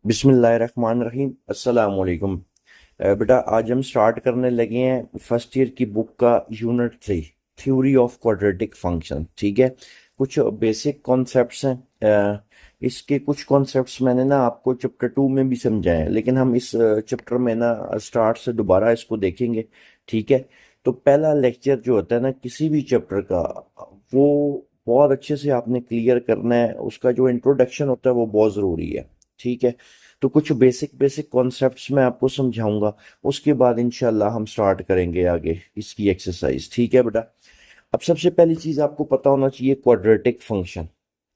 बिस्मिल्लाहिर्रहमानिर्रहीम अस्सलाम वालेकुम। बेटा आज हम स्टार्ट करने लगे हैं फर्स्ट ईयर की बुक का unit 3 theory of quadratic function. ठीक है, कुछ बेसिक कॉन्सेप्ट्स हैं। इसके कुछ कॉन्सेप्ट्स मैंने ना आपको चैप्टर 2 में भी समझाए हैं, लेकिन हम इस चैप्टर में ना स्टार्ट से दोबारा इसको देखेंगे। ठीक है, तो पहला लेक्चर जो होता है ना किसी भी चैप्टर का, वो बहुत अच्छे से आपने क्लियर करना है। उसका जो इंट्रोडक्शन होता है वो बहुत ज़रूरी है। ठीक है, तो कुछ बेसिक बेसिक कॉन्सेप्ट्स मैं आपको समझाऊंगा। उसके बाद इंशाल्लाह हम स्टार्ट करेंगे आगे इसकी एक्सरसाइज। ठीक है बेटा, अब सबसे पहली चीज आपको पता होना चाहिए क्वाड्रेटिक फंक्शन।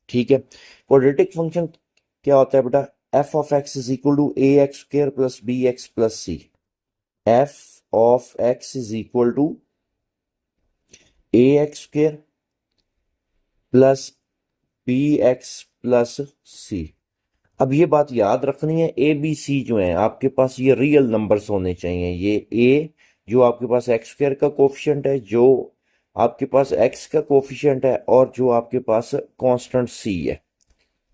ठीक है, क्वाड्रेटिक फंक्शन क्या होता है बेटा? F of x is equal to A X square plus B X plus C. F of x is equal to A X square plus B X plus C. अब ये बात याद रखनी है, ए बी सी जो है आपके पास ये रियल नंबर्स होने चाहिए। ये ए जो आपके पास एक्स स्क्वायर का कोफिशिएंट है, जो आपके पास एक्स का कोफिशिएंट है, और जो आपके पास कांस्टेंट सी है।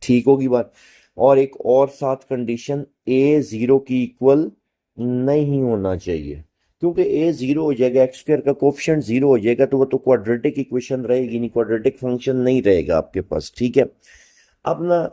ठीक होगी बात। और एक और साथ कंडीशन, ए जीरो की इक्वल नहीं होना चाहिए, क्योंकि ए जीरो हो जाएगा, एक्स स्क्वायर का कोफिशिएंट जीरो हो जाएगा, तो वो तो क्वाड्रेटिक इक्वेशन रहेगी नहीं, क्वाड्रेटिक फंक्शन नहीं रहेगा आपके पास। ठीक है, अब ना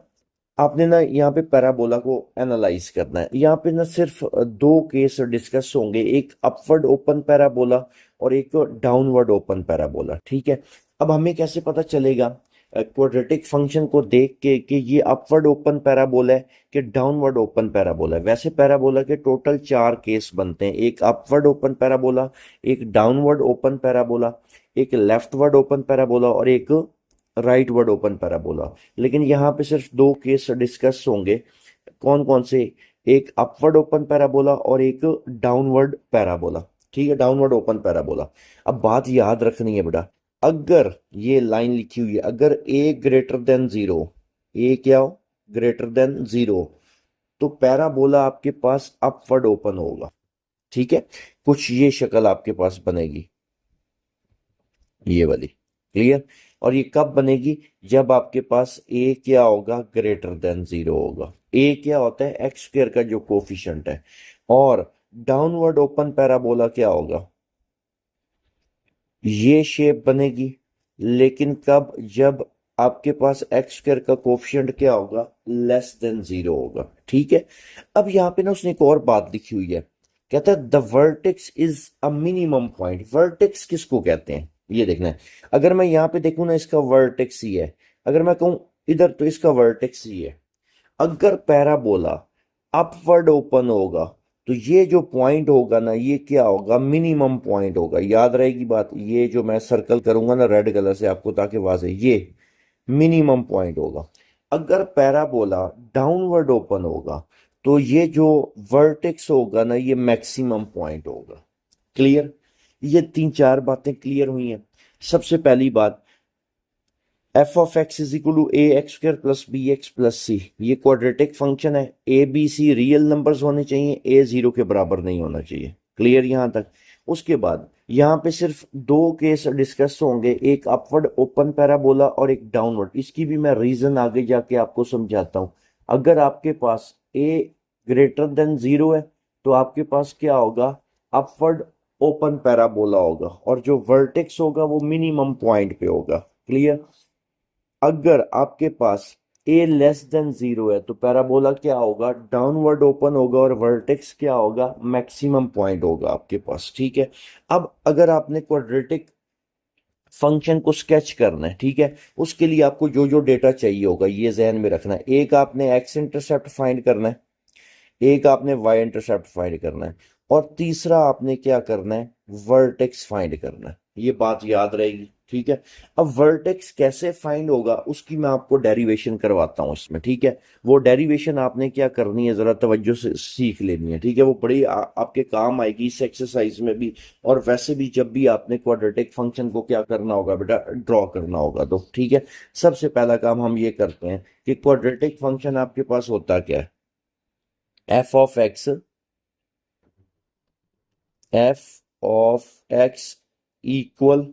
आपने ना यहाँ पे पैराबोला को एनालाइज करना है। यहाँ पे ना सिर्फ दो केस डिस्कस होंगे, एक अपवर्ड ओपन पैराबोला और एक डाउनवर्ड ओपन पैराबोला। ठीक है, अब हमें कैसे पता चलेगा क्वाड्रेटिक फंक्शन को देख के कि ये अपवर्ड ओपन पैराबोला है कि डाउनवर्ड ओपन पैराबोला है? वैसे पैराबोला के टोटल 4 केस बनते हैं, एक अपवर्ड ओपन पैराबोला, एक डाउनवर्ड ओपन पैराबोला, एक लेफ्टवर्ड ओपन पैराबोला और एक राइट वर्ड ओपन पैराबोला। लेकिन यहाँ पे सिर्फ दो केस डिस्कस होंगे। कौन कौन से? एक अपवर्ड ओपन पैराबोला और एक डाउनवर्ड पैराबोला। ठीक है, डाउनवर्ड ओपन पैराबोला। अब बात याद रखनी है बेटा, अगर ये लाइन लिखी हुई है, अगर ए ग्रेटर देन जीरो, ए क्या हो? ग्रेटर देन जीरो, तो पैराबोला आपके पास अपवर्ड ओपन होगा। ठीक है, कुछ ये शक्ल आपके पास बनेगी, ये वाली। क्लियर? और ये कब बनेगी? जब आपके पास ए क्या होगा? ग्रेटर देन जीरो होगा। ए क्या होता है? एक्स स्क्वायर का जो कोफिशिएंट है। और डाउनवर्ड ओपन पैराबोला क्या होगा? ये शेप बनेगी, लेकिन कब? जब आपके पास एक्स स्क्वायर का कोफिशिएंट क्या होगा? लेस देन जीरो होगा। ठीक है, अब यहाँ पे ना उसने एक और बात लिखी हुई है, कहता है the vertex is a minimum point. Vertex किसको कहते हैं ये देखना है। अगर मैं यहाँ पे देखूँ ना, इसका वर्टेक्स ही है। अगर मैं कहूँ इधर, तो इसका वर्टेक्स ही है। अगर पैराबोला अपवर्ड ओपन होगा, तो ये जो पॉइंट होगा ना, ये क्या होगा? मिनिमम पॉइंट होगा। याद रहेगी बात, ये जो मैं सर्कल करूंगा ना रेड कलर से आपको ताकि वाज़ेह, ये मिनिमम पॉइंट होगा। अगर पैराबोला डाउनवर्ड ओपन होगा, तो ये जो वर्टेक्स होगा ना, ये मैक्सिमम पॉइंट होगा। क्लियर? ये तीन चार बातें क्लियर हुई हैं। सबसे पहली बात, F of x is equal to A X square plus B X plus C, ये क्वाड्रेटिक फंक्शन है। A B C real numbers होने चाहिए, ए जीरो के बराबर नहीं होना चाहिए। क्लियर यहां तक? उसके बाद यहाँ पे सिर्फ दो केस डिस्कस होंगे, एक अपवर्ड ओपन पैराबोला और एक डाउनवर्ड। इसकी भी मैं रीजन आगे जाके आपको समझाता हूँ। अगर आपके पास ए ग्रेटर देन जीरो है, तो आपके पास क्या होगा? अपवर्ड ओपन पैराबोला होगा, और जो वर्टेक्स होगा वो मिनिमम पॉइंट पे होगा। क्लियर? अगर आपके पास ए लेस देन जीरो है, तो पैराबोला क्या होगा? डाउनवर्ड ओपन होगा, और वर्टेक्स क्या होगा? मैक्सिमम पॉइंट होगा आपके पास। ठीक है, अब अगर आपने क्वाड्रेटिक फंक्शन को स्केच करना है, ठीक है, उसके लिए आपको जो जो डेटा चाहिए होगा ये जहन में रखना है। एक आपने एक्स इंटरसेप्ट फाइंड करना है, एक आपने वाई इंटरसेप्ट फाइंड करना है, और तीसरा आपने क्या करना है? वर्टेक्स फाइंड करना है। ये बात याद रहेगी। ठीक है, अब वर्टेक्स कैसे फाइंड होगा उसकी मैं आपको डेरिवेशन करवाता हूं इसमें। ठीक है, वो डेरिवेशन आपने क्या करनी है, जरा तवज्जो से सीख लेनी है। ठीक है, वो बड़ी आपके काम आएगी इस एक्सरसाइज में भी, और वैसे भी जब भी आपने क्वाड्रेटिक फंक्शन को क्या करना होगा बेटा? ड्रॉ करना होगा। तो ठीक है, सबसे पहला काम हम ये करते हैं कि क्वाड्रेटिक फंक्शन आपके पास होता क्या है? F of X, F of x equal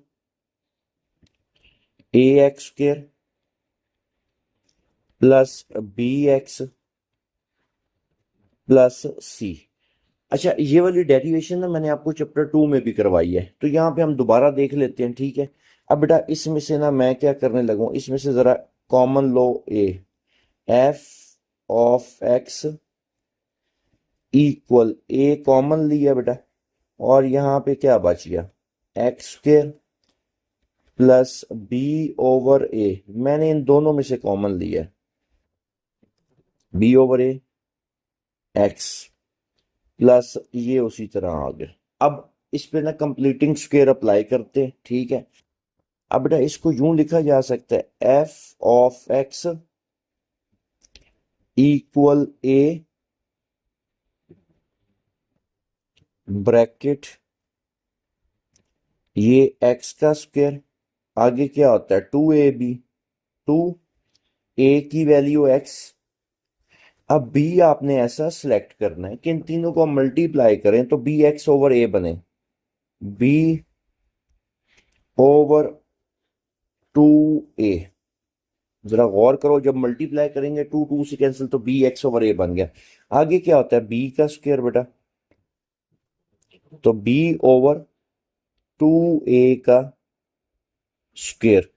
A X square plus B X plus C. अच्छा, ये वाली डेरिवेशन ना मैंने आपको चैप्टर 2 में भी करवाई है, तो यहाँ पे हम दोबारा देख लेते हैं, ठीक है। अब बेटा इसमें से ना मैं क्या करने लगा हूँ, इसमें से जरा कॉमन लो A, F of x equal A common लिया बेटा, और यहाँ पे क्या बच गया, X square plus B over A, मैंने इन दोनों में से कॉमन लिया, B over A X plus ये उसी तरह आ गया। अब इस पे ना कंप्लीटिंग स्क्वायर अप्लाई करते हैं, ठीक है। अब बेटा इसको यूं लिखा जा सकता है, F of x equal A bracket ये एक्स का स्क्वायर, आगे क्या होता है 2ab, टू ए की वैल्यू एक्स। अब बी आपने ऐसा सिलेक्ट करना है कि इन तीनों को मल्टीप्लाई करें तो बी एक्स ओवर ए बने, बी ओवर 2a। जरा गौर करो, जब मल्टीप्लाई करेंगे टू टू से कैंसिल, तो बी एक्स ओवर ए बन गया। आगे क्या होता है बी का स्क्वायर बेटा, तो बी ओवर 2a का स्क्वायर।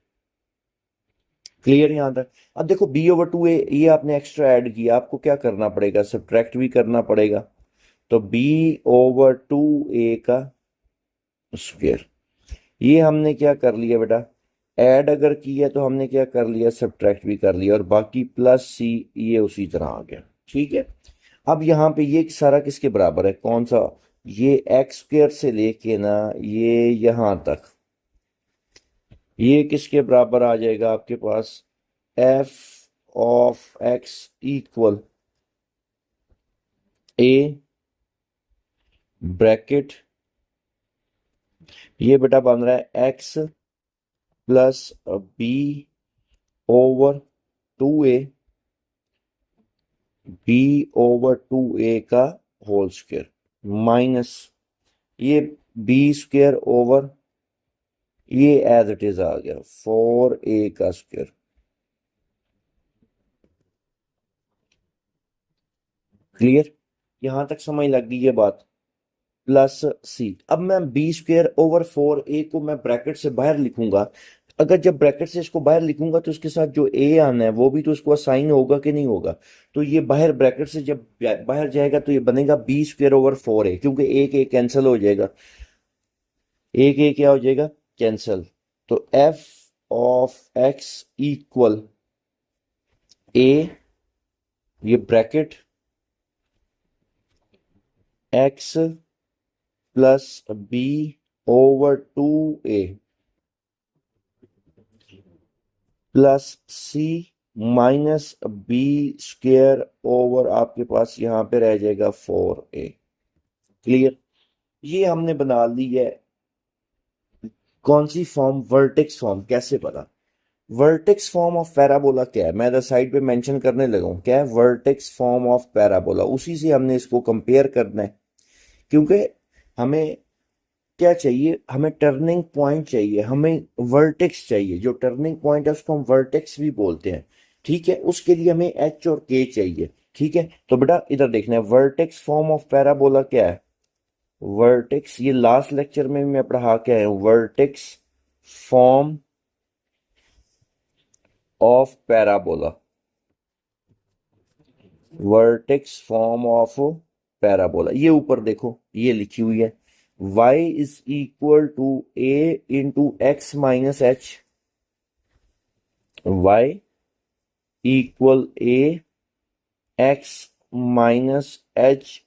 क्लियर यहां तक। अब देखो बी ओवर 2a ये आपने एक्स्ट्रा ऐड किया, आपको क्या करना पड़ेगा, सब्ट्रैक्ट भी करना पड़ेगा, तो बी ओवर 2a का स्क्वायर। ये हमने क्या कर लिया बेटा, ऐड अगर किया तो हमने क्या कर लिया, सब्ट्रैक्ट भी कर लिया, और बाकी प्लस सी ये उसी तरह आ गया, ठीक है। अब यहाँ पे ये सारा किसके बराबर है, कौन सा, ये एक्स स्क्वायर से लेके ना ये यहां तक, ये किसके बराबर आ जाएगा आपके पास, F of x equal A bracket ये बेटा बन रहा है X plus B over 2a, B over 2a का होल स्क्वायर माइनस ये बी स्क्वायर ओवर ये एज इट इज आ गया 4a का स्क्वायर। क्लियर, यहां तक समझ लग गई ये बात, प्लस सी। अब मैं बी स्क्वायर ओवर 4a को मैं ब्रैकेट से बाहर लिखूंगा, अगर जब ब्रैकेट से इसको बाहर लिखूंगा तो इसके साथ जो ए आना है वो भी तो इसको असाइन होगा कि नहीं होगा, तो ये बाहर ब्रैकेट से जब बाहर जाएगा तो ये बनेगा बी स्क्वायर ओवर 4a, क्योंकि एक ए कैंसिल हो जाएगा, एक ए क्या हो जाएगा कैंसिल, तो F of x equal A ये bracket X plus B over 2a plus C minus B square over आपके पास यहां पे रह जाएगा 4a। क्लियर, ये हमने बना ली है कौन सी फॉर्म, वर्टेक्स फॉर्म। कैसे पता, वर्टेक्स फॉर्म ऑफ पैराबोला क्या है, मैं इधर साइड पे मेंशन करने लगा हूं, क्या है वर्टेक्स फॉर्म ऑफ पैराबोला, उसी से हमने इसको कंपेयर करना है, क्योंकि हमें क्या चाहिए, हमें टर्निंग पॉइंट चाहिए, हमें वर्टेक्स चाहिए, जो टर्निंग पॉइंट है उसको हम वर्टेक्स भी बोलते हैं, ठीक है। उसके लिए हमें एच और के चाहिए, ठीक है। तो बेटा इधर देखना है वर्टेक्स फॉर्म ऑफ पैराबोला क्या है, वर्टेक्स ये लास्ट लेक्चर में भी मैं पढ़ा के आया हूं, vertex form of parabola, vertex form of parabola, ये ऊपर देखो ये लिखी हुई है, y is equal to a into x minus h, y equal a x minus h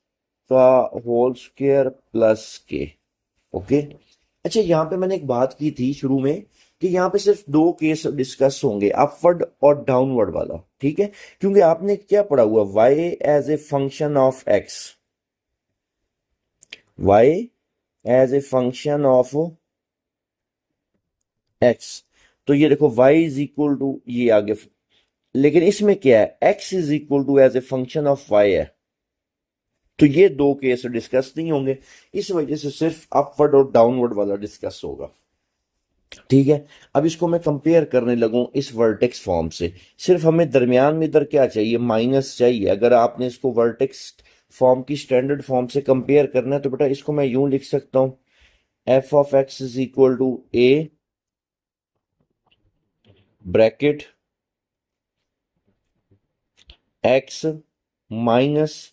का whole square plus k. Okay, अच्छा यहाँ पे मैंने एक बात की थी शुरू में कि यहाँ पे सिर्फ दो केस डिस्कस होंगे, अपवर्ड और डाउनवर्ड वाला, ठीक है। क्योंकि आपने क्या पढ़ा हुआ, y as a function of x, y as a function of x, तो ये देखो y इज इक्वल टू ये आगे, लेकिन इसमें क्या है x is equal to as a function of y है, तो ये दो केस डिस्कस नहीं होंगे, इस वजह से सिर्फ अपवर्ड और डाउनवर्ड वाला डिस्कस होगा, ठीक है। अब इसको मैं कंपेयर करने लगूं इस वर्टेक्स फॉर्म से, सिर्फ हमें दरमियान में इधर क्या चाहिए, माइनस चाहिए। अगर आपने इसको वर्टेक्स फॉर्म की स्टैंडर्ड फॉर्म से कंपेयर करना है तो बेटा इसको मैं यूं लिख सकता हूं, F of x is equal to A bracket X minus,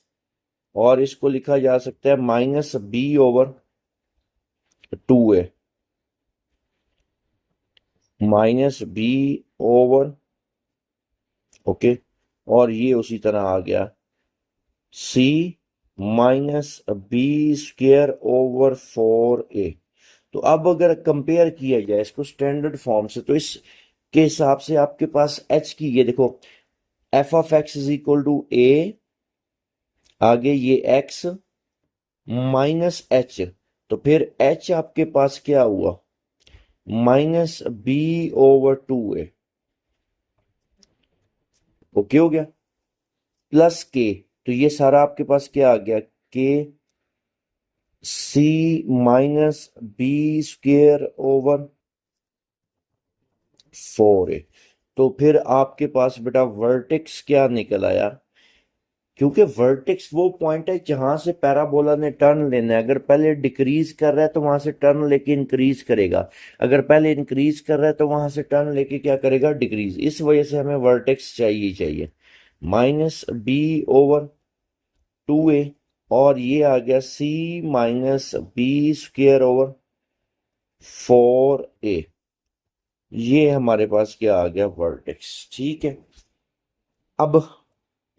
और इसको लिखा जा सकता है minus B over 2a, minus B over, okay, और ये उसी तरह आ गया C minus B square over 4a। तो अब अगर कंपेयर किया जाए इसको स्टैंडर्ड फॉर्म से तो इसके हिसाब से आपके पास एच की, ये देखो F of x is equal to A, आगे ये एक्स माइनस एच, तो फिर एच आपके पास क्या हुआ, minus B over 2a, okay हो गया, प्लस के, तो ये सारा आपके पास क्या आ गया, के C minus B square over 4a। तो फिर आपके पास बेटा वर्टेक्स क्या निकल आया, क्योंकि वर्टेक्स वो पॉइंट है जहां से पैराबोला ने टर्न लेना है। अगर पहले डिक्रीज कर रहा है तो वहां से टर्न लेके इंक्रीज करेगा, अगर पहले इंक्रीज कर रहा है तो वहां से टर्न लेके क्या करेगा, डिक्रीज। इस वजह से हमें वर्टेक्स चाहिए ही चाहिए, माइनस बी ओवर 2a, और ये आ गया C minus B square over 4a। ये हमारे पास क्या आ गया, वर्टेक्स। ठीक है, अब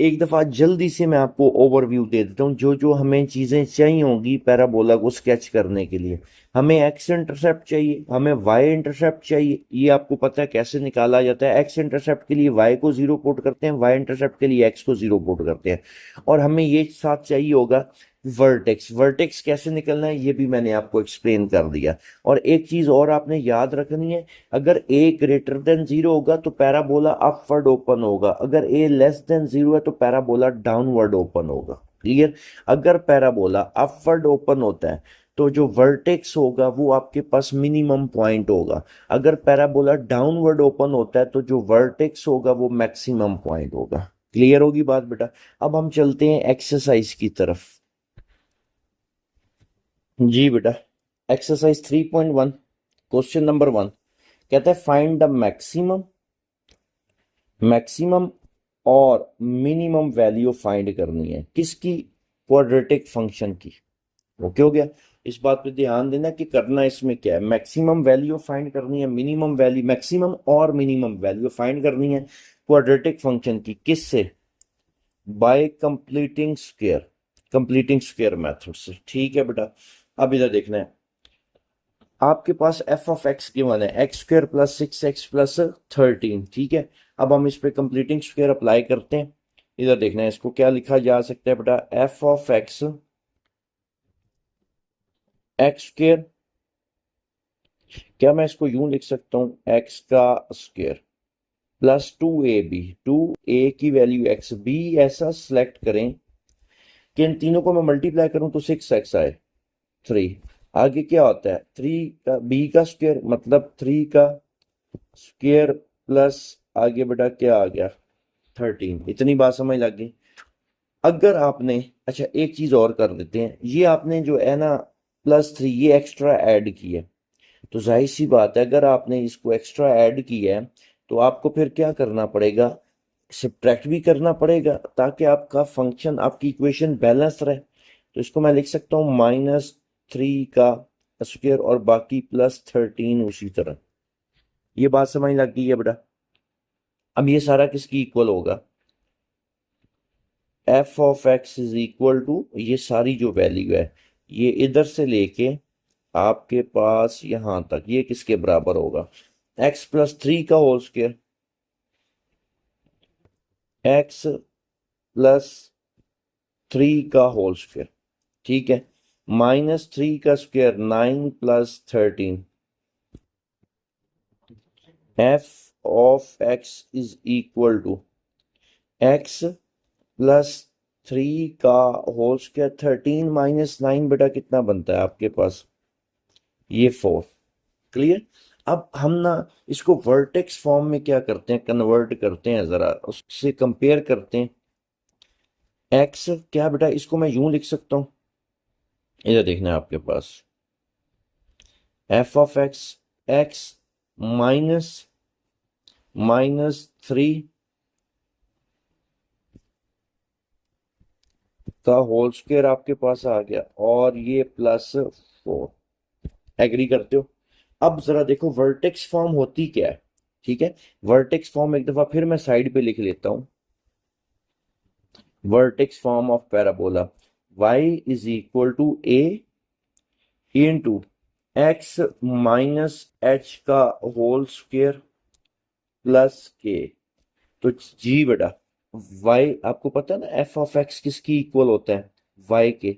एक दफा जल्दी से मैं आपको ओवरव्यू दे देता हूँ जो जो हमें चीजें चाहिए होंगी पैराबोला को स्केच करने के लिए। हमें एक्स इंटरसेप्ट चाहिए, हमें वाई इंटरसेप्ट चाहिए, ये आपको पता है कैसे निकाला जाता है। एक्स इंटरसेप्ट के लिए वाई को जीरो पुट करते हैं, वाई इंटरसेप्ट के लिए एक्स को जीरो पुट करते हैं, और हमें ये साथ चाहिए होगा वर्टेक्स। वर्टेक्स कैसे निकलना है ये भी मैंने आपको एक्सप्लेन कर दिया। और एक चीज और आपने याद रखनी है, अगर a ग्रेटर देन जीरो होगा तो पैराबोला अपवर्ड ओपन होगा, अगर a लेस देन जीरो है तो पैराबोला डाउनवर्ड ओपन होगा। क्लियर? अगर पैराबोला अपवर्ड ओपन होता है तो जो वर्टेक्स होगा वो आपके पास मिनिमम पॉइंट होगा, अगर पैराबोला डाउनवर्ड ओपन होता है तो जो वर्टेक्स होगा वो मैक्सिमम पॉइंट होगा। क्लियर होगी बात बेटा? अब हम चलते हैं एक्सरसाइज की तरफ। जी बेटा, एक्सरसाइज 3.1 क्वेश्चन नंबर 1 कहता है फाइंड द मैक्सिमम, मैक्सिमम और मिनिमम वैल्यू फाइंड करनी है किसकी, क्वाड्रेटिक फंक्शन की। ओके हो गया? इस बात पे ध्यान देना कि करना इसमें क्या है, मैक्सिमम वैल्यू फाइंड करनी है, मिनिमम वैल्यू, मैक्सिमम और मिनिमम वैल्यू फाइंड करनी है क्वाड्रेटिक फंक्शन की। किससे? Bye completing square, completing square method से। ठीक है बेटा, अब इधर देखना है, आपके पास एफ ऑफ एक्स गिवन है x square plus 6x plus 13। ठीक है, अब हम इस पे कंप्लीटिंग स्क्वायर अप्लाई करते हैं। इधर देखना है इसको क्या लिखा जा सकता है बेटा, F of X x square, क्या मैं इसको यूं लिख सकता हूं, एक्स का स्क्वायर प्लस 2ab, 2a की वैल्यू एक्स, बी ऐसा सिलेक्ट करें कि इन तीनों को मैं मल्टीप्लाई करूं तो 6x आए, 3। आगे क्या होता है, 3 का बी का स्क्वायर मतलब 3 का स्क्वायर प्लस आगे बेटा क्या आ गया, 13। इतनी बात समझ लग गई? अगर आपने, अच्छा एक चीज और कर देते हैं, ये आपने जो है ना +3 ये एक्स्ट्रा ऐड किया है, तो जाहिर सी बात है अगर आपने इसको एक्स्ट्रा ऐड किया है तो आपको फिर क्या करना पड़ेगा, सब्ट्रैक्ट भी करना पड़ेगा ताकि आपका फंक्शन, आपकी इक्वेशन बैलेंस रहे। तो इसको मैं लिख सकता हूँ -3 का स्क्वायर और बाकी +13 उसी तरह। ये बात समझ लग गई है बेटा? अब ये सारा किसकी इक्वल होगा, f of x is equal to, ये सारी जो वैल्यू है ये इधर से लेके आपके पास यहां तक, ये किसके बराबर होगा, x+3 का होल स्क्वायर, x+3 का होल स्क्वायर। ठीक है, -3 का square 9 + 13, f of x is equal to x+3 का होल स्क्वायर, 13 - 9 बेटा कितना बनता है आपके पास, ये 4। क्लियर? अब हम ना इसको वर्टेक्स फॉर्म में क्या करते हैं, कन्वर्ट करते हैं, जरा उससे कंपेयर करते हैं। एक्स क्या बेटा, इसको मैं यूं लिख सकता हूं, इधर देखना है आपके पास, F of X, X minus -3 का होल स्क्वायर आपके पास आ गया, और ये +4। एग्री करते हो? अब जरा देखो वर्टेक्स फॉर्म होती क्या है। ठीक है, वर्टेक्स फॉर्म एक दफा फिर मैं साइड पे लिख लेता हूं। Vertex form of parabola, y is equal to a into x minus h का होल स्क्वायर प्लस के। तो जी बेटा, y आपको पता है ना, एफ ऑफ एक्स किसकी इक्वल होता है, y के।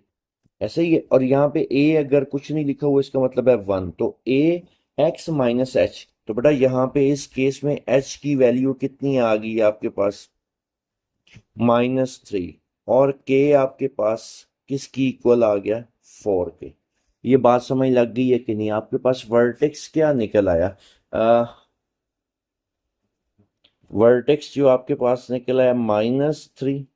ऐसे ही है, और यहाँ पे a अगर कुछ नहीं लिखा हुआ इसका मतलब है 1, तो a एक्स माइनस एच। तो बेटा यहाँ पे इस केस में h की वैल्यू कितनी आ गई आपके पास, -3, और k आपके पास किसकी इक्वल आ गया, 4 के। ये बात समझ लग गई है कि नहीं? आपके पास वर्टेक्स क्या निकल आया, वर्टेक्स जो आपके पास निकला है -3,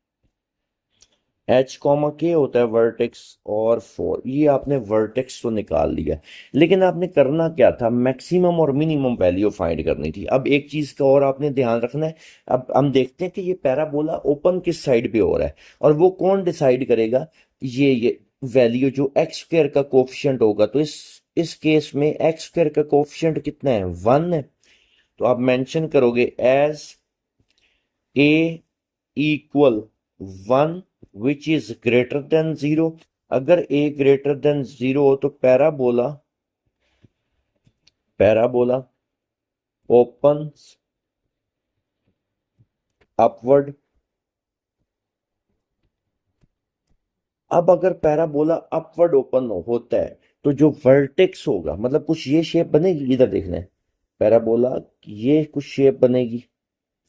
एच कॉमा के होता है वर्टेक्स, और 4। ये आपने वर्टेक्स तो निकाल लिया, लेकिन आपने करना क्या था, मैक्सिमम और मिनिमम वैल्यू फाइंड करनी थी। अब एक चीज का और आपने ध्यान रखना है, अब हम देखते हैं कि ये पैराबोला ओपन किस साइड पे हो रहा है, और वो कौन डिसाइड करेगा, ये वैल्यू जो एक्स स्क्वायर का कोफिशिएंट होगा। तो इस केस में एक्स स्क्वायर का कोफिशिएंट कितना है, 1 है। तो आप मेंशन करोगे as a equal 1 which is greater than 0। अगर a ग्रेटर देन 0 हो तो पैराबोला ओपन अपवर्ड। अब अगर पैराबोला अपवर्ड ओपन होता है तो जो वर्टेक्स होगा, मतलब कुछ ये शेप बनेगी, इधर देखना है, पैराबोला ये कुछ शेप बनेगी,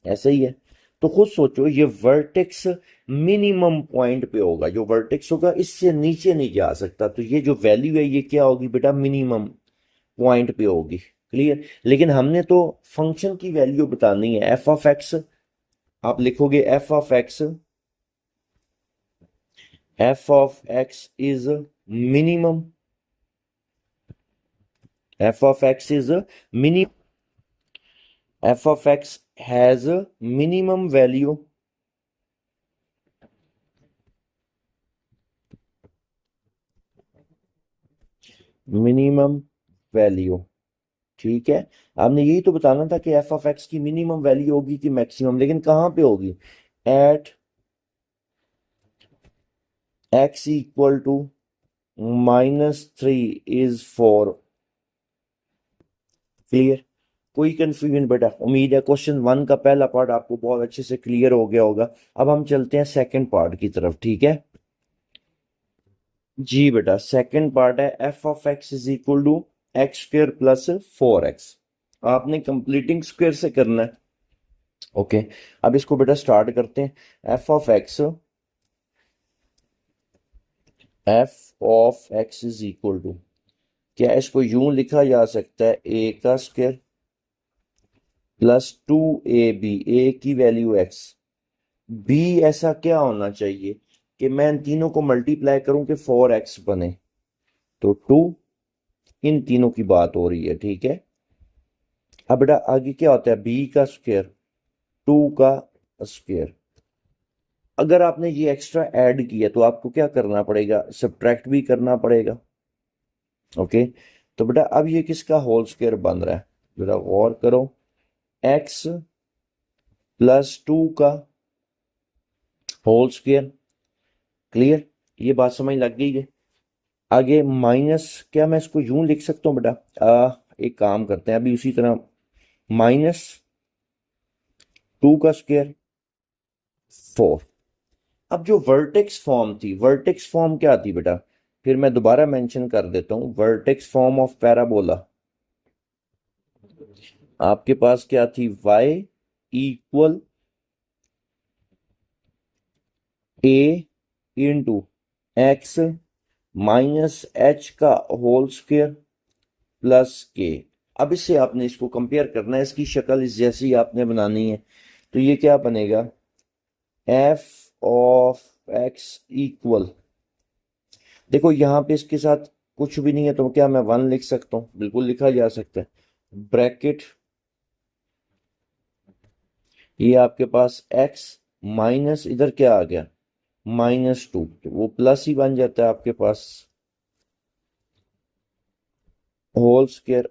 ऐसा ही है। तो खुद सोचो, ये वर्टेक्स मिनिमम पॉइंट पे होगा, जो वर्टेक्स होगा इससे नीचे नहीं जा सकता, तो ये जो वैल्यू है ये क्या होगी बेटा, मिनिमम पॉइंट पे होगी। क्लियर? लेकिन हमने तो फंक्शन की वैल्यू बतानी है, एफ ऑफ एक्स। आप लिखोगे f of x is minimum, f of x is mini f of x has minimum value, minimum value. ठीक है, आपने यही तो बताना था कि एफ ऑफ एक्स की मिनिमम वैल्यू होगी कि मैक्सिमम, लेकिन कहां पे होगी, at x equal to -3 is 4। Clear? कोई कंफ्यूजन बेटा? उम्मीद है क्वेश्चन 1 का पहला पार्ट आपको बहुत अच्छे से क्लियर हो गया होगा। अब हम चलते हैं सेकंड पार्ट की तरफ। ठीक है जी बेटा, सेकंड पार्ट है F of x is equal to x square plus 4x। आपने कंप्लीटिंग स्क्वायर से करना है। ओके, अब इसको बेटा स्टार्ट करते हैं। F of x is equal to, क्या इसको यूं लिखा जा सकता है, ए का स्क्वायर +2ab, ए की वैल्यू x, b ऐसा क्या होना चाहिए कि मैं इन तीनों को मल्टीप्लाई करूं कि 4x बने, तो 2, इन तीनों की बात हो रही है। ठीक है, अब बेटा आगे क्या होता है, b का स्क्वायर 2 का स्क्वायर। अगर आपने ये एक्स्ट्रा ऐड किया तो आपको क्या करना पड़ेगा, सब्ट्रैक्ट भी करना पड़ेगा। ओके, तो बेटा अब ये किसका होल स्क्वायर बन रहा है, बेटा गौर करो, x +2 का होल स्क्वायर। क्लियर? ये बात समझ लग गई है? आगे माइनस, क्या मैं इसको यूं लिख सकता हूं बेटा, एक काम करते हैं अभी उसी तरह, -2 का स्क्वायर 4। अब जो वर्टेक्स फॉर्म थी, वर्टेक्स फॉर्म क्या थी बेटा, फिर मैं दोबारा मेंशन कर देता हूं, वर्टेक्स फॉर्म ऑफ पैराबोला आपके पास क्या थी, y equal a into x minus h का होल स्क्वायर प्लस के। अब इससे आपने इसको कंपेयर करना है, इसकी शक्ल जैसी आपने बनानी है। तो ये क्या बनेगा, एफ ऑफ एक्स इक्वल, देखो यहाँ पे इसके साथ कुछ भी नहीं है तो क्या मैं 1 लिख सकता हूँ? बिल्कुल लिखा जा सकता है। ब्रैकेट, ये आपके पास x माइनस इधर क्या आ गया -2, तो वो प्लस ही बन जाता है आपके पास, होल स्क्वायर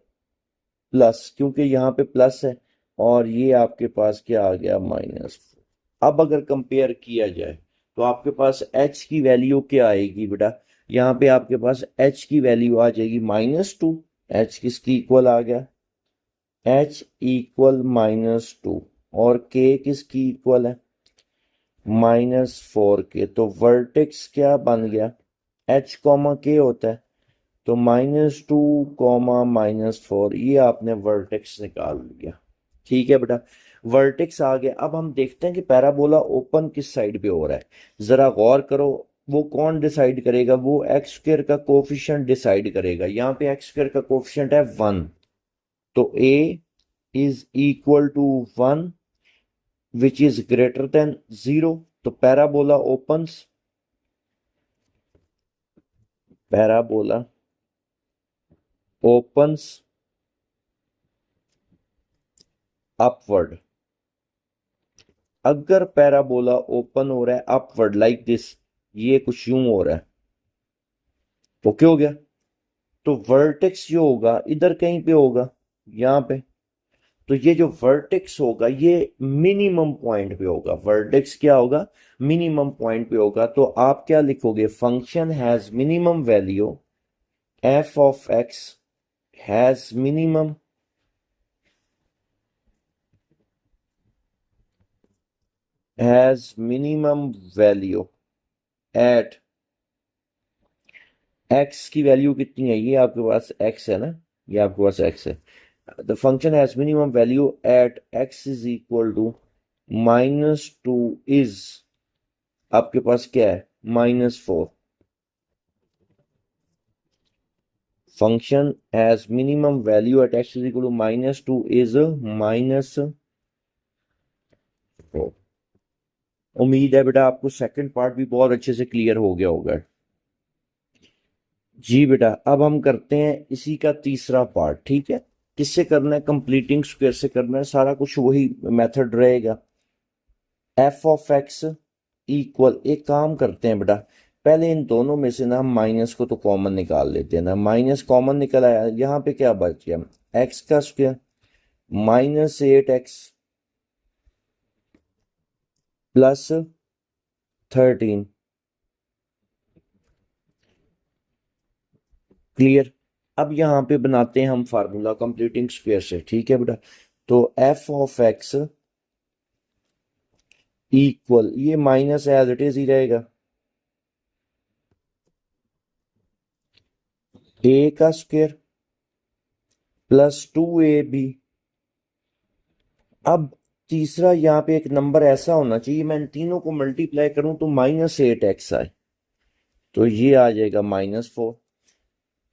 प्लस, क्योंकि यहाँ पे प्लस है, और ये आपके पास क्या आ गया -4। अब अगर कंपेयर किया जाए तो आपके पास h की वैल्यू क्या आएगी बेटा? यहाँ पे आपके पास h की वैल्यू आ जाएगी -2। h किसकी इक्वल आ गया? h इक्वल -2, और k किसकी इक्वल है? -4 के। तो वर्टेक्स क्या बन गया? h कॉमा k होता है, तो -2 -4, ये आपने वर्टेक्स निकाल लिया। ठीक है बेटा, वर्टेक्स आ गया। अब हम देखते हैं कि पैराबोला ओपन किस साइड पे हो रहा है। जरा गौर करो, वो कौन डिसाइड करेगा? वो एक्स स्क्वायर का कोफिशिएंट डिसाइड करेगा। यहाँ पे एक्स स्क्वायर का कोफिशिएंट है 1, तो a is equal to 1 which is greater than 0। तो parabola opens, parabola opens upward। अगर पैराबोला ओपन हो रहा है अपवर्ड लाइक दिस, ये कुछ यूं हो रहा है, तो क्या हो गया? तो वर्टेक्स जो होगा इधर कहीं पे होगा, यहां पे। तो ये जो वर्टेक्स होगा ये मिनिमम पॉइंट पे होगा। वर्टेक्स क्या होगा? मिनिमम पॉइंट पे होगा। तो आप क्या लिखोगे? Function has minimum value f of x has minimum value at x की वैल्यू कितनी है? ये आपके पास एक्स है ना, ये आपके पास एक्स है। The function has minimum value at x is equal to -2 is आपके पास क्या है? -4। Function has minimum value at x is equal to -2 is -4। उम्मीद है बेटा आपको सेकंड पार्ट भी बहुत अच्छे से क्लियर हो गया होगा। जी बेटा, अब हम करते हैं इसी का तीसरा पार्ट। ठीक है, किससे करना है? कंप्लीटिंग स्क्वायर से करना है। सारा कुछ वही मेथड रहेगा। एफ ऑफ एक्स इक्वल, एक काम करते हैं बेटा, पहले इन दोनों में से ना हम माइनस को तो कॉमन निकाल लेते हैं ना। माइनस कॉमन निकल आया, यहाँ पे क्या बच गया? एक्स का स्क्वायर -8x +13। क्लियर? अब यहाँ पे बनाते हैं हम फार्मूला कंप्लीटिंग स्क्वायर से। ठीक है बेटा, तो एफ ऑफ एक्स इक्वल, ये माइनस एज इट इज ही रहेगा, ए का स्क्वायर +2ab। अब तीसरा यहाँ पे एक नंबर ऐसा होना चाहिए, मैं इन तीनों को मल्टीप्लाई करूं तो -8x आए, तो ये आ जाएगा -4।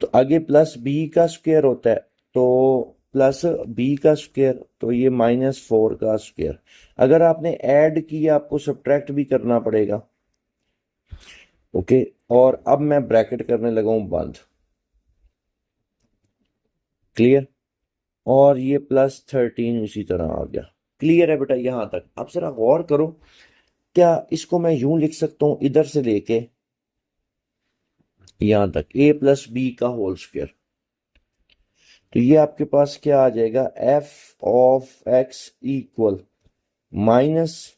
तो आगे प्लस बी का स्क्वायर होता है, तो प्लस बी का स्क्वायर, तो ये -4 का स्क्वायर। अगर आपने ऐड किया आपको सब्ट्रैक्ट भी करना पड़ेगा। ओके, और अब मैं ब्रैकेट करने लगा हूं बंद। क्लियर? और ये +13 उसी तरह आ गया। क्लियर है बेटा यहां तक? अब जरा गौर करो, क्या इसको मैं यूं लिख सकता हूं इधर से लेके यहां तक, a + b का होल स्क्वायर? तो ये आपके पास क्या आ जाएगा? F of x equal minus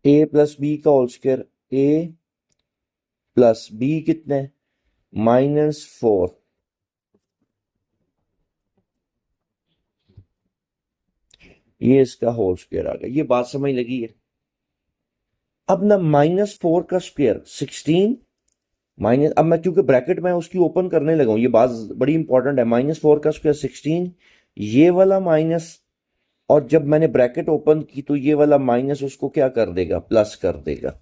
a + b का होल स्क्वायर, a + b कितने? -4। ये इसका होल स्क्वायर आ गया। ये बात समझ लगी है? अब ना -4 का स्क्वायर 16 माइनस, अब मैं क्योंकि ब्रैकेट में उसकी ओपन करने लगा हूं, ये बात बड़ी इंपॉर्टेंट है। -4 का स्क्वायर 16, ये वाला माइनस, और जब मैंने ब्रैकेट ओपन की तो ये वाला माइनस उसको क्या कर देगा? प्लस कर देगा।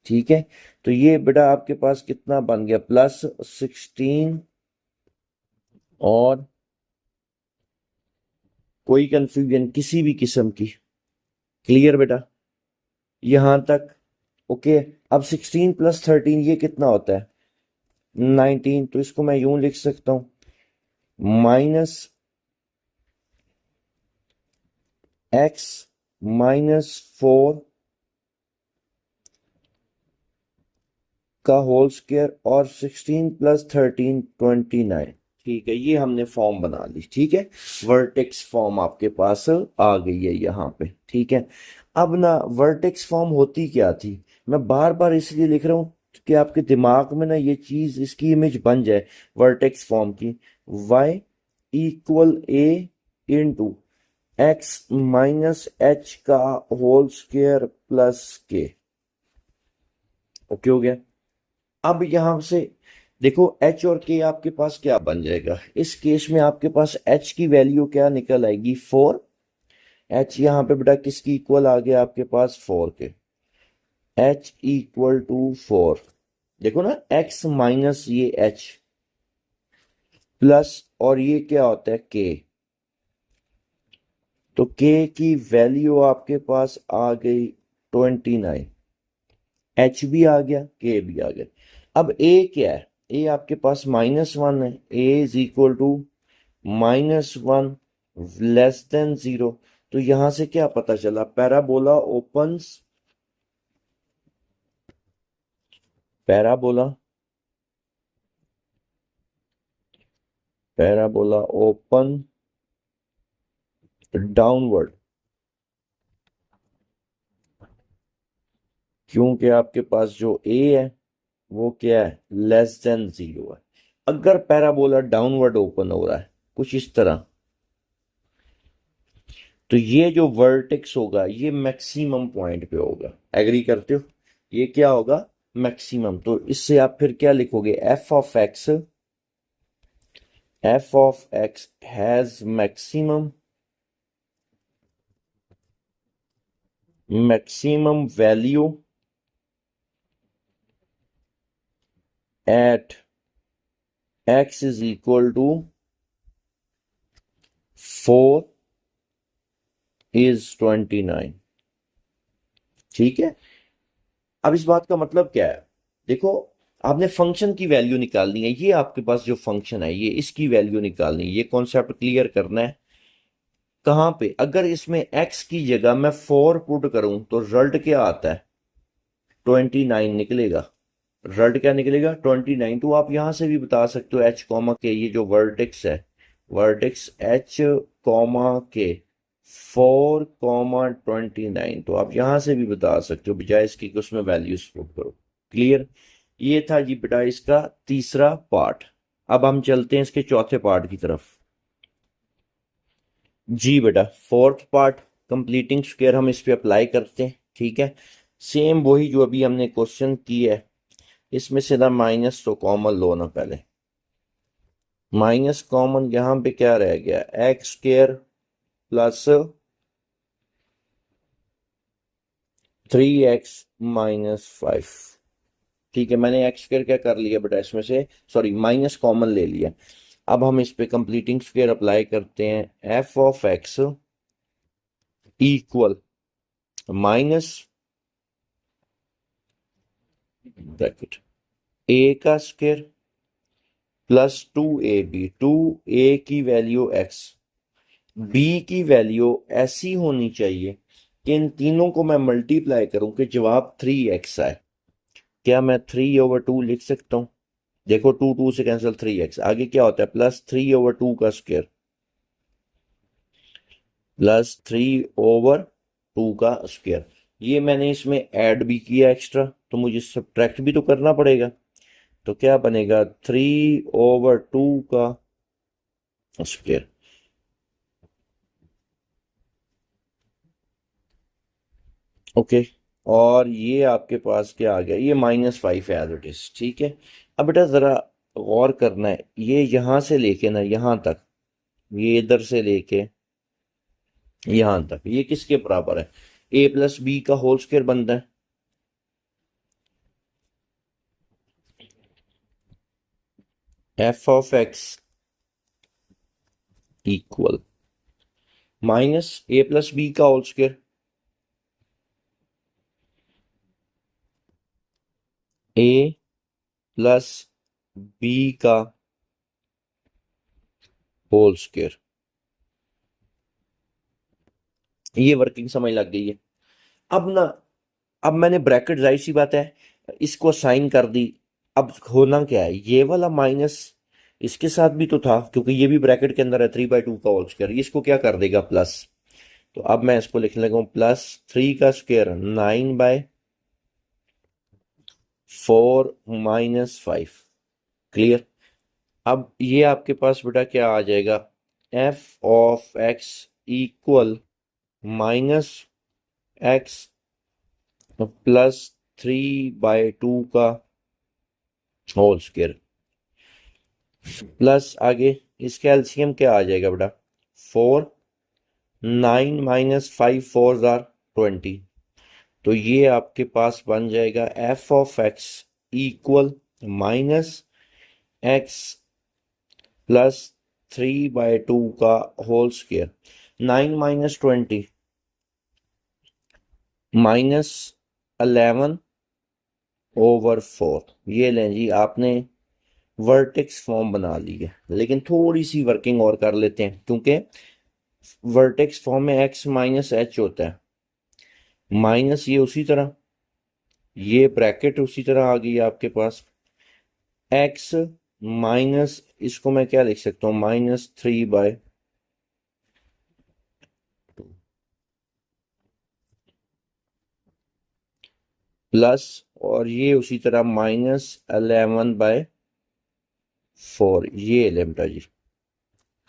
ठीक है, तो ये बेटा आपके पास कितना बन गया? +16 और कोई कंफ्यूजन किसी भी किस्म की? क्लियर बेटा यहां तक? ओके। अब 16 प्लस 13 ये कितना होता है? 19। तो इसको मैं यूं लिख सकता हूं, माइनस एक्स -4 का होल स्क्वायर और 16 प्लस 13 29। ठीक है, ये हमने फॉर्म बना ली। ठीक है, वर्टेक्स फॉर्म आपके पास आ गई है यहाँ पे। ठीक है, अब ना वर्टेक्स फॉर्म होती क्या थी, मैं बार बार इसलिए लिख रहा हूँ कि आपके दिमाग में ना ये चीज, इसकी इमेज बन जाए वर्टेक्स फॉर्म की। y equal a into x minus h का whole square plus k. Okay हो गया। अब यहां से देखो h और k आपके पास क्या बन जाएगा, इस केस में आपके पास h की वैल्यू क्या निकल आएगी, 4। h यहां पे बेटा किसकी इक्वल आ गया आपके पास, 4 के। h equal to 4। देखो ना, x माइनस ये h प्लस, और ये क्या होता है k। तो k की वैल्यू आपके पास आ गई 29। h भी आ गया, k भी आ गया। अब a क्या है, a आपके पास -1 है। a is equal to -1 less than 0। तो यहां से क्या पता चला, parabola opens, parabola parabola open downward, क्योंकि आपके पास जो a है वो क्या है, लेस देन 0 है। अगर पैराबोला डाउनवर्ड ओपन हो रहा है कुछ इस तरह, तो ये जो वर्टेक्स होगा ये मैक्सिमम पॉइंट पे होगा। एग्री करते हो? ये क्या होगा, मैक्सिमम। तो इससे आप फिर क्या लिखोगे, f of x has maximum value at x is equal to 4 is 29। ठीक है, अब इस बात का मतलब क्या है, देखो आपने फंक्शन की वैल्यू निकालनी है, ये आपके पास जो फंक्शन है ये इसकी वैल्यू निकालनी है, ये कॉन्सेप्ट क्लियर करना है। कहां पे, अगर इसमें x की जगह मैं 4 पुट करूं तो रिजल्ट क्या आता है, 29 निकलेगा। रिजल्ट क्या निकलेगा, 29। तो आप यहां से भी बता सकते हो h कॉमा के, ये जो वर्टेक्स है, वर्टेक्स h कॉमा के 4,29। तो आप यहां से भी बता सकते हो, बजाय इसकी कि उसमें वैल्यूज पुट करो। क्लियर? ये था जी बेटा इसका तीसरा पार्ट। अब हम चलते हैं इसके चौथे पार्ट की तरफ। जी बेटा, फोर्थ पार्ट कंप्लीटिंग स्क्वायर हम इस पे अप्लाई करते हैं। ठीक है, सेम वही जो अभी हमने क्वेश्चन किया है, इसमें से ना माइनस तो कॉमन लो ना पहले। माइनस कॉमन, यहां पे क्या रह गया, एक्स स्क्वायर प्लस 3x-5। ठीक है, मैंने एक्स स्क्वायर क्या कर लिया बेटा, इसमें से सॉरी माइनस कॉमन ले लिया। अब हम इस पे कंप्लीटिंग स्क्वायर अप्लाई करते हैं, F of x equal minus bracket A का स्क्वायर प्लस 2ab, 2a की वैल्यू x, b की वैल्यू ऐसी होनी चाहिए कि इन तीनों को मैं मल्टीप्लाई करूं कि जवाब 3x आए। क्या मैं 3/2 लिख सकता हूं? देखो 2 2 से कैंसिल, 3x आगे क्या होता है, +3/2 का स्क्वायर +3/2 का स्क्वायर। ये मैंने इसमें ऐड भी किया एक्स्ट्रा, तो मुझे सब्ट्रैक्ट भी तो करना पड़ेगा। तो क्या बनेगा, 3/2 का स्क्वायर। ओके, और ये आपके पास क्या आ गया, ये -5 एज इट इज। ठीक है, अब बेटा जरा गौर करना है, ये यहां से लेके ना यहां तक, ये इधर से लेके यहां तक, ये किसके बराबर है, a प्लस बी का होल स्क्वायर बनता है। F of x equal minus a plus b का whole square, a plus b का होल स्क्वायर। ये वर्किंग समझ लग गई है। अब ना, अब मैंने ब्रैकेट, जाहिर सी बात है, इसको साइन कर दी। अब होना क्या है, ये वाला माइनस इसके साथ भी तो था, क्योंकि ये भी ब्रैकेट के अंदर है, 3/2 का होल स्क्वायर, इसको क्या कर देगा, प्लस। तो अब मैं इसको लिखने लगा हूं, +3 का स्क्वायर 9/4 - 5। क्लियर। अब ये आपके पास बेटा क्या आ जाएगा, f(x) इक्वल -x +3/2 का होल स्क्वायर, प्लस आगे इसका एलसीएम क्या आ जाएगा बेटा, 4, 9 - 5 4 = 20। तो ये आपके पास बन जाएगा f(x) इक्वल -x +3/2 का होल स्क्वायर। 9 - 20 -11/4। ये लें जी, आपने वर्टेक्स फॉर्म बना ली है। लेकिन थोड़ी सी वर्किंग और कर लेते हैं, क्योंकि वर्टेक्स फॉर्म में x माइनस h होता है, माइनस ये उसी तरह, ये ब्रैकेट उसी तरह आ गई आपके पास, x माइनस, इसको मैं क्या लिख सकता हूँ, -3/2 प्लस, और ये उसी तरह -11/4। ये लेमटा जी।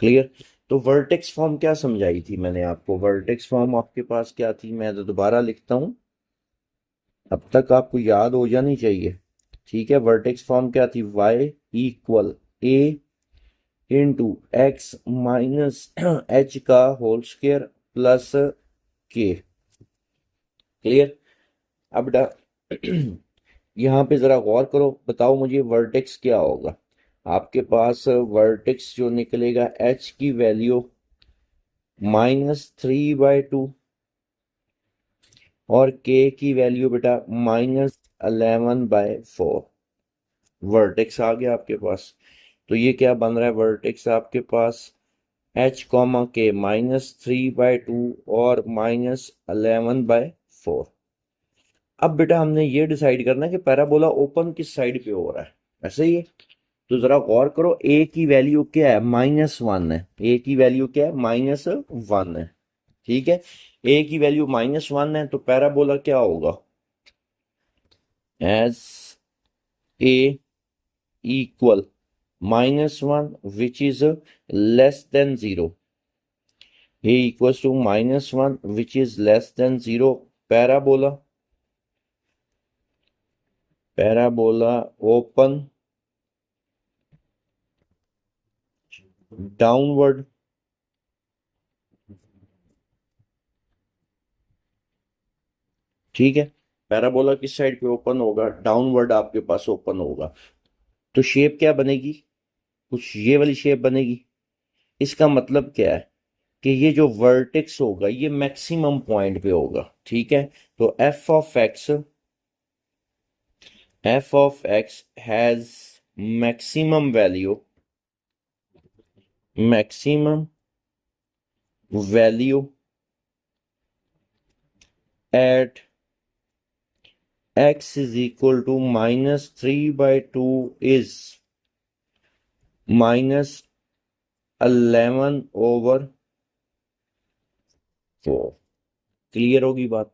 क्लियर। तो वर्टेक्स फॉर्म क्या समझाई थी मैंने आपको, वर्टेक्स फॉर्म आपके पास क्या थी, मैं तो दोबारा लिखता हूं, अब तक आपको याद हो जानी चाहिए। ठीक है, वर्टेक्स फॉर्म क्या थी, y equal a into x minus h का whole square plus k। Clear. अब यहाँ पे जरा गौर करो, बताओ मुझे वर्टेक्स क्या होगा। आपके पास वर्टेक्स जो निकलेगा, h की वैल्यू -3/2 और k की वैल्यू बेटा -11/4। वर्टेक्स आ गया आपके पास। तो ये क्या बन रहा है, वर्टेक्स आपके पास h, k -3/2 और -11/4। अब बेटा हमने ये डिसाइड करना है कि पैराबोला ओपन किस साइड पे हो रहा है, ऐसे ही है। तो जरा गौर करो, a की वैल्यू क्या है, -1 है। a की वैल्यू क्या है, -1 है। ठीक है, a की वैल्यू -1 है, तो पैराबोला क्या होगा, as a equal -1 which is less than 0, a equals to -1 which is less than 0, parabola, parabola open downward, ठीक है। पैराबोला किस साइड पे ओपन होगा, डाउनवर्ड आपके पास ओपन होगा। तो शेप क्या बनेगी, कुछ ये वाली शेप बनेगी। इसका मतलब क्या है कि ये जो वर्टेक्स होगा ये मैक्सिमम पॉइंट पे होगा, ठीक है। तो f(x) has maximum value, maximum value at x is equal to -3/2 is -11/4। Clear होगी बात,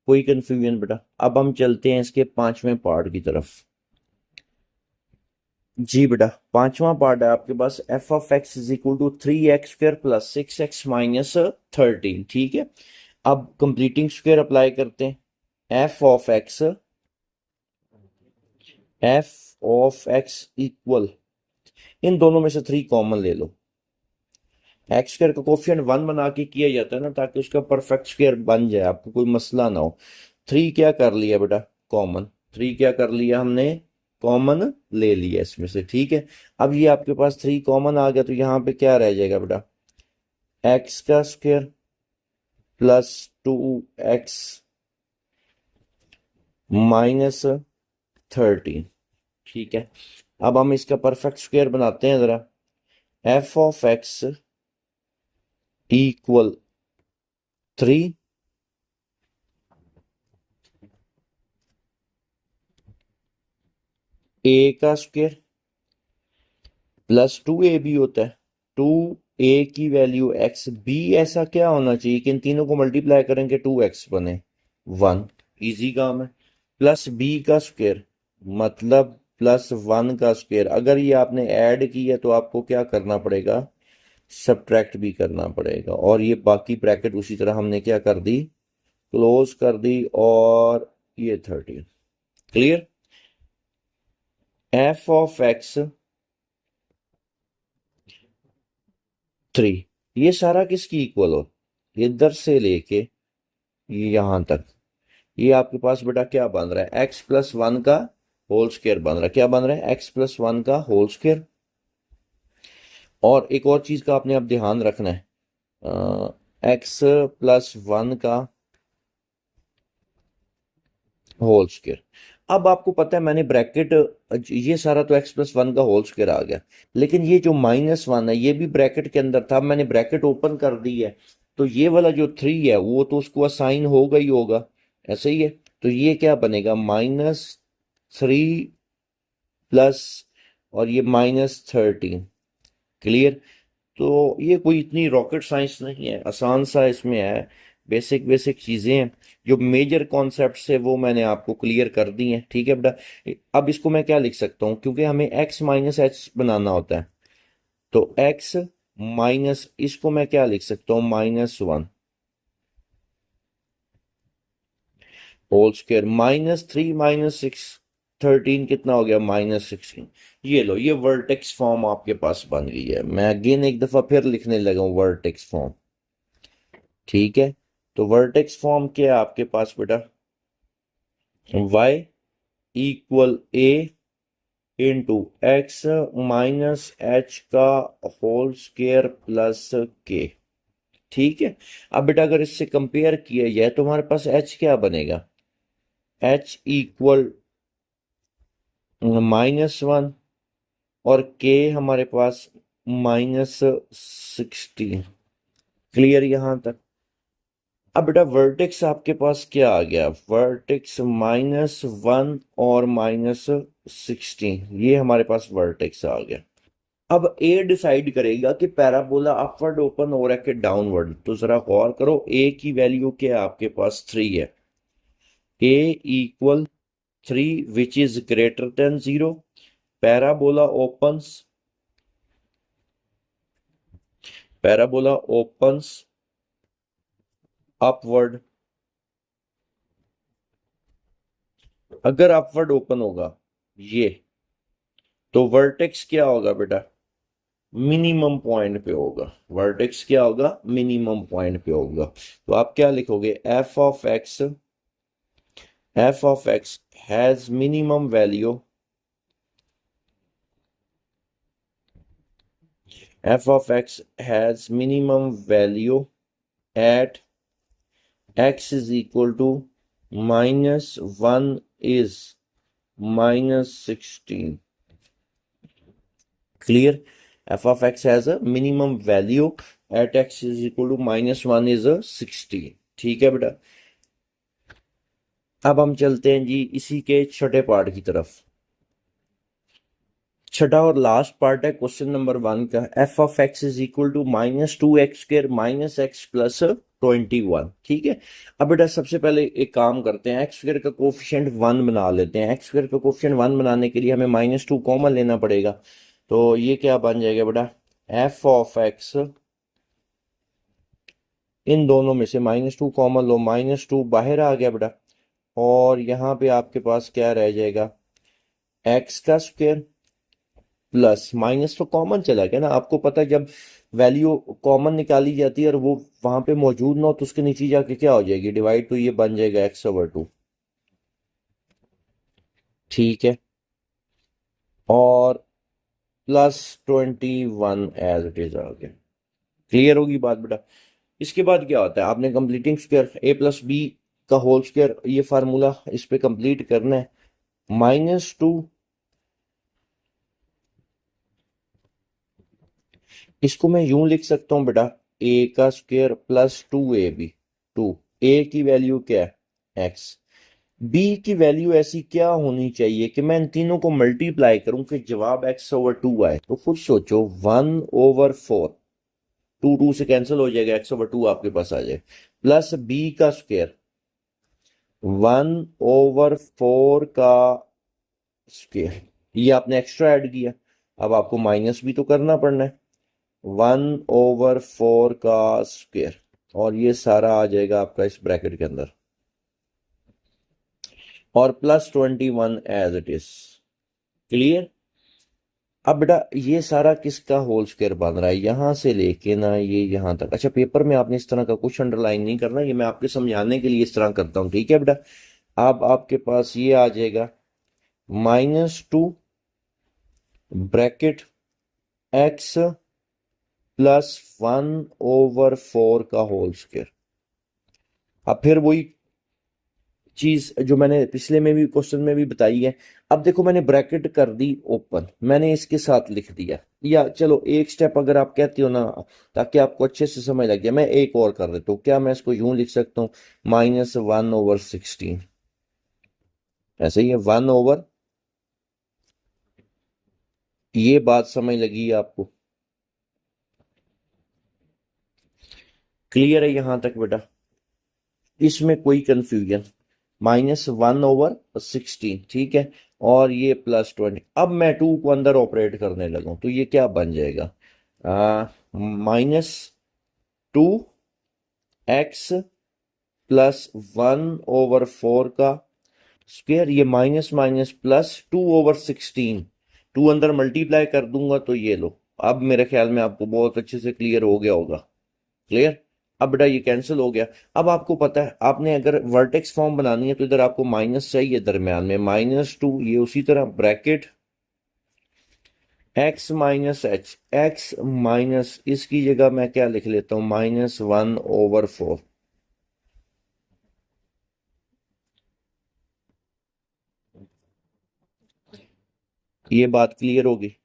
कोई कंफ्यूजन बेटा। अब हम चलते हैं इसके पांचवें पार्ट की तरफ। जी बेटा, पांचवा पार्ट है आपके पास, f(x) is equal to 3x² + 6x - 13। ठीक है, अब कंप्लीटिंग स्क्वायर अप्लाई करते हैं। f(x) इक्वल, इन दोनों में से 3 कॉमन ले लो। एक्स स्क्वायर का कोफिशिएंट 1 बना के किया जाता है ना, ताकि उसका परफेक्ट स्क्वायर बन जाए, आपको कोई मसला ना हो। 3 क्या कर लिया बेटा, कॉमन। 3 क्या कर लिया हमने, कॉमन ले लिया इसमें से। ठीक है, अब ये आपके पास 3 कॉमन आ गया, तो यहाँ पे क्या रह जाएगा बेटा, एक्स का स्क्वायर प्लस 2x माइनस 13। ठीक है, अब हम इसका परफेक्ट स्क्वायर बनाते हैं जरा। एफ ऑफ एक्स इक्वल 3 ए का स्क्वायर प्लस 2 ए बी होता है। 2 ए की वैल्यू एक्स, बी ऐसा क्या होना चाहिए कि इन तीनों को मल्टीप्लाई करेंगे 2x बने 1। इजी काम है। प्लस बी का स्क्वायर मतलब +1 का स्क्वायर। अगर ये आपने ऐड की है तो आपको क्या करना पड़ेगा, सब्ट्रैक्ट भी करना पड़ेगा। और ये बाकी ब्रैकेट उसी तरह हमने क्या कर दी, क्लोज कर दी। और ये 13। क्लियर। एफ ऑफ एक्स 3, ये सारा किसकी इक्वल हो, इधर से लेके यहां तक ये आपके पास बेटा क्या बन रहा है, x+1 का होल स्क्वायर बन रहा है। क्या बन रहा है, x+1 का होल स्क्वायर। और एक और चीज का आपने अब ध्यान रखना है, x+1 का होल स्क्वायर। अब आपको पता है मैंने ब्रैकेट, ये सारा तो x+1 का होल स्क्वायर आ गया, लेकिन ये जो -1 है ये भी ब्रैकेट के अंदर था। मैंने ब्रैकेट ओपन कर दी है, तो ये वाला जो 3 है वो तो उसको असाइन होगा ही होगा, ऐसे ही है। तो ये क्या बनेगा, -3 प्लस और ये -13। क्लियर। तो ये कोई इतनी रॉकेट साइंस नहीं है, आसान सा इसमें है। बेसिक बेसिक चीजें हैं, जो मेजर कॉन्सेप्ट्स है वो मैंने आपको क्लियर कर दी हैं। ठीक है बेटा। अब इसको मैं क्या लिख सकता हूँ, क्योंकि हमें x माइनस एच बनाना होता है, तो x माइनस, इसको मैं क्या लिख सकता हूँ, -1 होल स्क्वायर, -3 -6 13 कितना हो गया, -16। ये लो, ये वर्टेक्स फॉर्म आपके पास बन गई है। मैं अगेन एक दफा फिर लिखने लगा हूँ वर्टेक्स फॉर्म। ठीक है, तो वर्टेक्स फॉर्म क्या है आपके पास बेटा, y equal a into x minus h का होल स्क्वायर प्लस के। ठीक है। अब बेटा अगर इससे कंपेयर किया जाए तो हमारे पास h क्या बनेगा, h इक्वल -1 और k हमारे पास -16। क्लियर यहां तक। अब बेटा वर्टेक्स आपके पास क्या आ गया, वर्टेक्स -1 और -16, ये हमारे पास वर्टेक्स आ गया। अब ए डिसाइड करेगा कि पैराबोला अपवर्ड ओपन हो रहा है कि डाउनवर्ड। तो जरा गौर करो, ए की वैल्यू क्या है आपके पास, 3 है। A equal 3 which is greater than 0। Parabola opens, parabola opens upward. अगर अपवर्ड ओपन होगा ये, तो वर्टेक्स क्या होगा बेटा, मिनिमम पॉइंट पे होगा। वर्टेक्स क्या होगा, मिनिमम पॉइंट पे होगा। तो आप क्या लिखोगे, f of x has minimum value, f of x has minimum value at x is equal to -1 is -16. Clear. F of x has a minimum value at x is equal to -1 is a 16। ठीक है बेटा। अब हम चलते हैं जी इसी के छठे पार्ट की तरफ। छठा और लास्ट पार्ट है क्वेश्चन नंबर 1 का। F of x is equal to -2x² -x plus 21। ठीक है। अब बेटा सबसे पहले एक काम करते हैं, x² का कोफिशिएंट 1 बना लेते हैं। x² का कोफिशिएंट 1 बनाने के लिए हमें -2 कॉमन लेना पड़ेगा। तो ये क्या बन जाएगा बेटा, एफ ऑफ एक्स, इन दोनों में से -2 कॉमन लो, -2 बाहर आ गया बेटा। और यहाँ पे आपके पास क्या रह जाएगा, एक्स का स्क्वायर प्लस माइनस तो कॉमन चला गया ना। आपको पता है जब वैल्यू कॉमन निकाली जाती है और वो वहां पे मौजूद ना हो तो उसके नीचे जाके क्या हो जाएगी, डिवाइड। तो ये बन जाएगा x/2। ठीक है। और +21 एज इट इज आ गया। क्लियर होगी बात बेटा। इसके बाद क्या होता है, आपने completing square a plus b का होल स्क्वायर, ये फार्मूला इस पे कंप्लीट करना है। -2, इसको मैं यूं लिख सकता हूं बेटा, ए का स्क्वायर प्लस 2ab। 2, ए की वैल्यू क्या है x, बी की वैल्यू ऐसी क्या होनी चाहिए कि मैं इन तीनों को मल्टीप्लाई करूं कि जवाब x/2 आए। तो खुद सोचो, 1/4, 2 से कैंसिल हो जाएगा, x/2 आपके पास आ जाए, प्लस बी का स्क्वायर 1/4 का स्क्वायर, ये आपने एक्स्ट्रा ऐड किया, अब आपको माइनस भी तो करना पड़ना है, 1/4 का स्क्वायर, और ये सारा आ जाएगा आपका इस ब्रैकेट के अंदर, और +21 एज इट इज। क्लियर? अब बेटा ये सारा किसका होल स्क्वायर बन रहा है, यहां से लेके ना ये यहां तक। अच्छा, पेपर में आपने इस तरह का कुछ अंडरलाइन नहीं करना, ये मैं आपके समझाने के लिए इस तरह करता हूं, ठीक है बेटा। अब आपके पास ये आ जाएगा -2 ब्रैकेट x +1/4 का होल स्क्वायर। अब फिर वही चीज जो मैंने पिछले में भी क्वेश्चन में भी बताई है। अब देखो, मैंने ब्रैकेट कर दी ओपन, मैंने इसके साथ लिख दिया, या चलो एक स्टेप अगर आप कहते हो ना, ताकि आपको अच्छे से समझ लग जाए, मैं एक और कर देता हूँ। क्या मैं इसको यूं लिख सकता हूँ, -1/16, ऐसे ही है 1/, ये बात समझ लगी आपको? क्लियर है यहां तक बेटा? इसमें कोई कंफ्यूजन, -1/16, ठीक है, और ये +20। अब मैं 2 को अंदर ऑपरेट करने लगा तो ये क्या बन जाएगा, -2x +1/4 का स्क्वायर, ये माइनस माइनस प्लस 2/16, 2 अंदर मल्टीप्लाई कर दूंगा तो ये लो। अब मेरे ख्याल में आपको बहुत अच्छे से क्लियर हो गया होगा। क्लियर? अब बेटा ये कैंसिल हो गया। अब आपको पता है, आपने अगर वर्टेक्स फॉर्म बनानी है तो इधर आपको माइनस चाहिए दरमियान में, -2, ये उसी तरह bracket x -h, x minus, इसकी जगह मैं क्या लिख लेता हूं, -1/4। ये बात क्लियर होगी।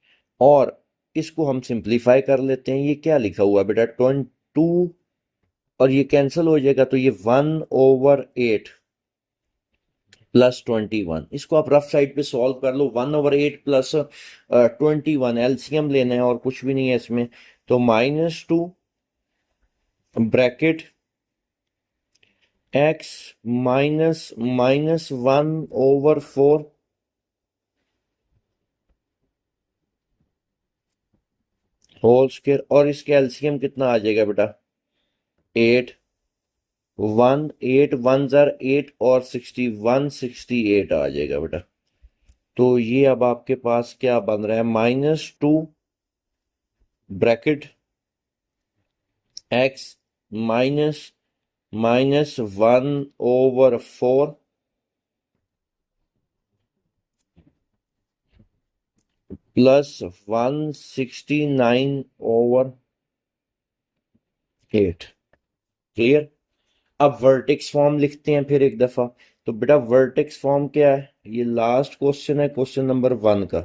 और इसको हम सिंप्लीफाई कर लेते हैं, ये क्या लिखा हुआ है बेटा, 22, और ये कैंसिल हो जाएगा तो ये 1/8 +21। इसको आप रफ साइड पे सॉल्व कर लो, 1/8 +21, एलसीएम लेना है और कुछ भी नहीं है इसमें। तो -2 ब्रैकेट x -1/4 होल स्क्वायर, और इसके एलसीएम कितना आ जाएगा बेटा, 8, 8 1 जार 8 और 61, 68 आ जाएगा बेटा। तो ये अब आपके पास क्या बन रहा है, -2 ब्रैकेट x -1/4 +169/8। क्लियर? अब वर्टेक्स फॉर्म लिखते हैं फिर एक दफा। तो बेटा वर्टेक्स फॉर्म क्या है, ये लास्ट क्वेश्चन है, क्वेश्चन नंबर 1 का,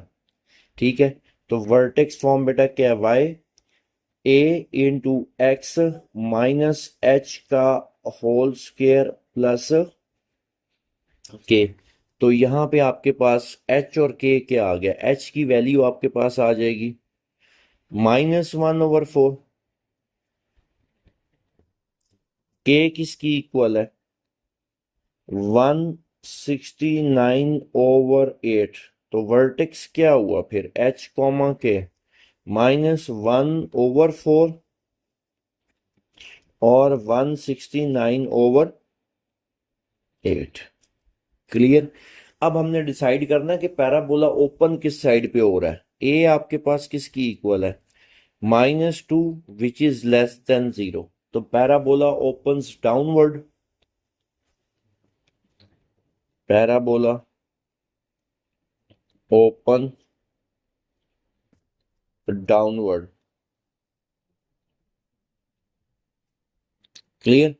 ठीक है। तो वर्टेक्स फॉर्म बेटा क्या है, a × x -h का होल स्क्वायर प्लस k। तो यहां पे आपके पास h और k क्या आ गया, h की वैल्यू आपके पास आ जाएगी -1/4, k किसकी इक्वल है, 169/8। तो वर्टेक्स क्या हुआ फिर, h k -1/4 और 169/8। क्लियर? अब हमने डिसाइड करना है कि पैराबोला ओपन किस साइड पे हो रहा है। ए आपके पास किसकी इक्वल है, -2 विच इज लेस देन 0। तो parabola opens downward, parabola open downward. Clear.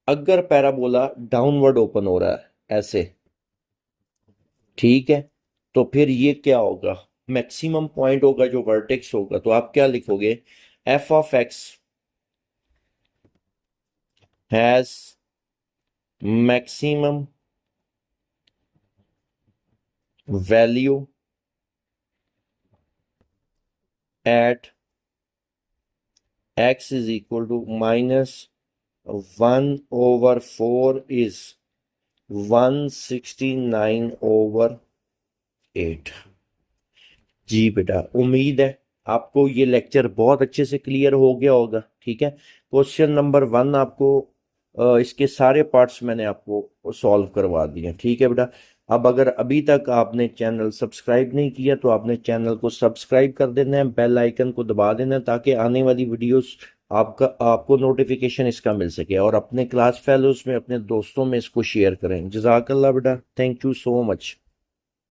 अगर पैराबोला डाउनवर्ड ओपन हो रहा है ऐसे, ठीक है, तो फिर ये क्या होगा, मैक्सिमम पॉइंट होगा जो वर्टेक्स होगा, तो आप क्या लिखोगे, f of x has maximum value at x is equal to minus 1/4 is 169/8। जी बेटा, उम्मीद है आपको ये लेक्चर बहुत अच्छे से क्लियर हो गया होगा। ठीक है, क्वेश्चन नंबर 1 आपको इसके सारे पार्ट्स मैंने आपको सॉल्व करवा दिए। ठीक है बेटा, अब अगर अभी तक आपने चैनल सब्सक्राइब नहीं किया तो आपने चैनल को सब्सक्राइब कर देना है, बेल आइकन को दबा देना है, ताकि आने वाली वीडियोस आपको नोटिफिकेशन इसका मिल सके, और अपने क्लास फेलोज में, अपने दोस्तों में इसको शेयर करें। जज़ाकल्लाह बेटा, थैंक यू सो मच।